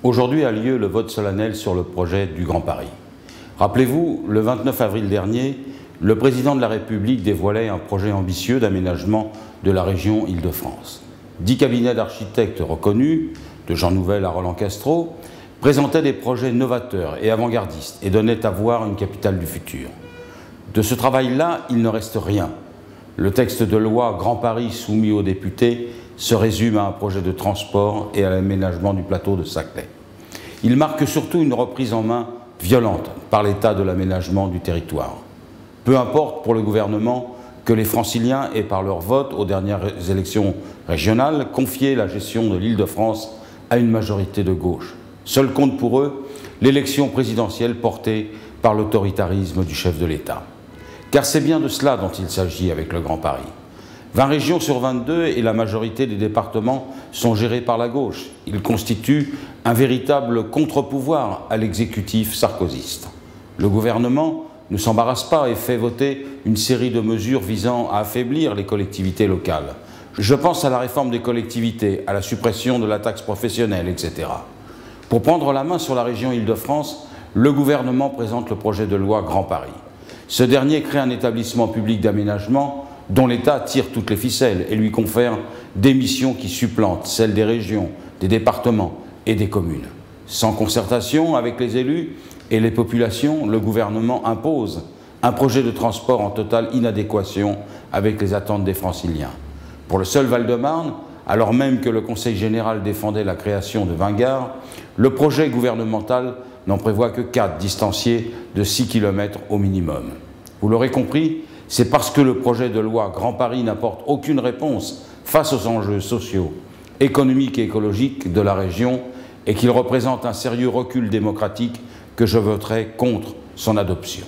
Aujourd'hui a lieu le vote solennel sur le projet du Grand Paris. Rappelez-vous, le 29 avril dernier, le président de la République dévoilait un projet ambitieux d'aménagement de la région Île-de-France. 10 cabinets d'architectes reconnus, de Jean Nouvel à Roland Castro, présentaient des projets novateurs et avant-gardistes et donnaient à voir une capitale du futur. De ce travail-là, il ne reste rien. Le texte de loi Grand Paris soumis aux députés se résume à un projet de transport et à l'aménagement du plateau de Saclay. Il marque surtout une reprise en main violente par l'état de l'aménagement du territoire. Peu importe pour le gouvernement que les Franciliens aient par leur vote aux dernières élections régionales confié la gestion de l'Île-de-France à une majorité de gauche. Seul compte pour eux l'élection présidentielle portée par l'autoritarisme du chef de l'État. Car c'est bien de cela dont il s'agit avec le Grand Paris. 20 régions sur 22 et la majorité des départements sont gérés par la gauche. Ils constituent un véritable contre-pouvoir à l'exécutif sarkozyste. Le gouvernement ne s'embarrasse pas et fait voter une série de mesures visant à affaiblir les collectivités locales. Je pense à la réforme des collectivités, à la suppression de la taxe professionnelle, etc. Pour prendre la main sur la région Île-de-France, le gouvernement présente le projet de loi Grand Paris. Ce dernier crée un établissement public d'aménagement dont l'État tire toutes les ficelles et lui confère des missions qui supplantent celles des régions, des départements et des communes. Sans concertation avec les élus et les populations, le gouvernement impose un projet de transport en totale inadéquation avec les attentes des Franciliens. Pour le seul Val-de-Marne, alors même que le Conseil général défendait la création de 20 gares, le projet gouvernemental n'en prévoit que 4, distanciés de 6 km au minimum. Vous l'aurez compris, c'est parce que le projet de loi Grand Paris n'apporte aucune réponse face aux enjeux sociaux, économiques et écologiques de la région et qu'il représente un sérieux recul démocratique que je voterai contre son adoption.